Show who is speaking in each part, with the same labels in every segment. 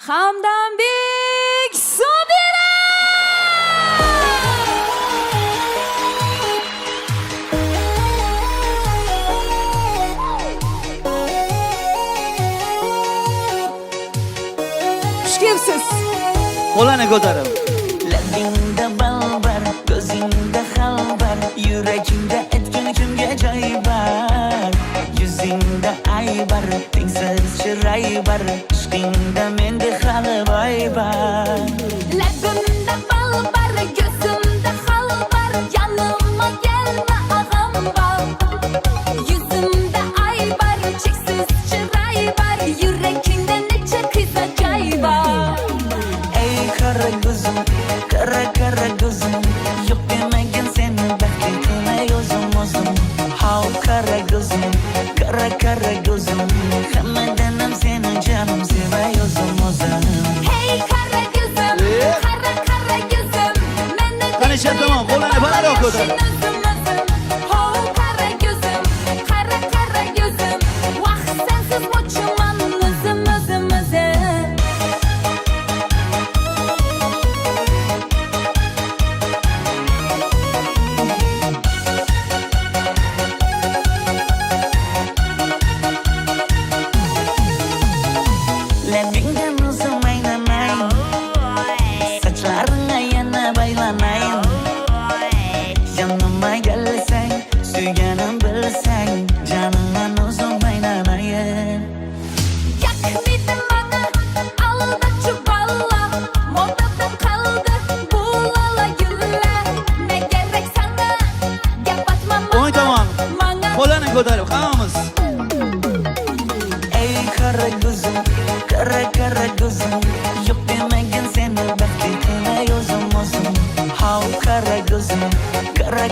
Speaker 1: Hamdambek Sobira. Xush kelibsiz.
Speaker 2: Qo'lini ko'tarib.
Speaker 3: Labingda bal bar, ko'zingda xalbar, yuragingda etgan kimga joy bar. Yuzingda aybar, tengsiz chiroy bar, ishqingda menda hali boy bar.
Speaker 1: Labimda bal bar, ko'zimda xalbar, yanıma gelme ağam bar. Yuzimda aybar, cheksiz chiroy bar, yuragingda necha qiza joy bar.
Speaker 3: Ey kara gözüm, kara gözüm, yok demegen seni belki kılay özüm özüm. Hav kara gözüm, kara gözüm, hammadanam seni canım sevay özüm özüm.
Speaker 1: Hey kara gözüm, kara gözüm, meni
Speaker 2: Qani shartnomon, qo'lini balandroq ko'tarib.
Speaker 1: Ho kara gözüm, kara gözüm, vaqt sensiz o'chman o'zim o'zim o'zim.
Speaker 3: Labingdan uzum aylanay, saçlarına yana baylanayım. Yanıma gelseng, suyganim bilsang, canımdan uzum aylanayım.
Speaker 1: Yakmidin bana aldaçı balla, modadan kaldı bu lala güller. Ne gerek sana, gap atma
Speaker 2: O'ng tomon.
Speaker 1: bana.
Speaker 2: Qo'lini ko'tarib, hammamiz.
Speaker 3: Ey kara gözüm, kara gözüm, yok demegen seni belki kılay özüm özüm. Hav kara gözüm,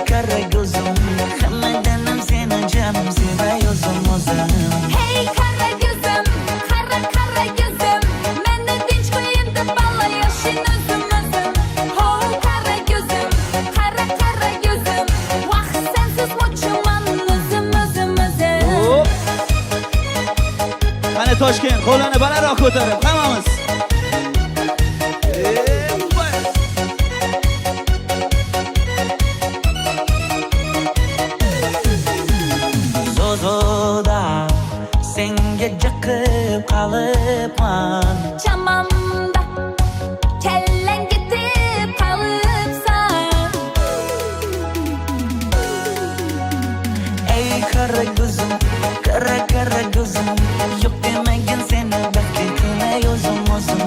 Speaker 3: kara gözüm, hammadanam seni canım sevay özüm özüm.
Speaker 1: Hey kara gözüm, kara gözüm, meni dinç koyundu balla yaşın özüm özüm. Ho kara gözüm, kara gözüm, vaqt sensiz o'chman o'zim o'zim o'zim.
Speaker 2: Hop. Qani Toshkent, qo'lini balandroq ko'tarib, hammamiz. Voy.
Speaker 3: Zozoda senga jaqib qalıpman.
Speaker 1: Chamamda kellang ketib qolibsan.
Speaker 3: Ey kara gözüm, kara gözüm, yok demegen seni belki kılay özüm özüm.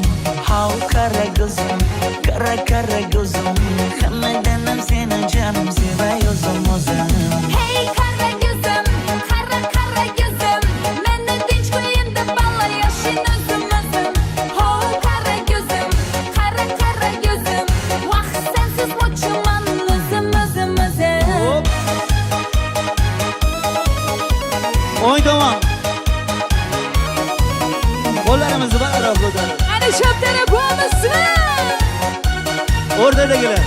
Speaker 3: Hav kara gözüm, kara gözüm, hammadanam seni canım sevay özüm özüm.
Speaker 1: Hey kara gözüm, kara gözüm, meni dinç koyundu balla yaşın özüm özüm. Ho kara gözüm, kara gözüm, vaqt sensiz o'chman o'zim o'zim o'zim.
Speaker 2: Hop. O'ng tomon. Qo'llarimizni balandroq ko'tarib.
Speaker 1: Ana shu taraf bo'lmasmi?
Speaker 2: O'rtadagilar.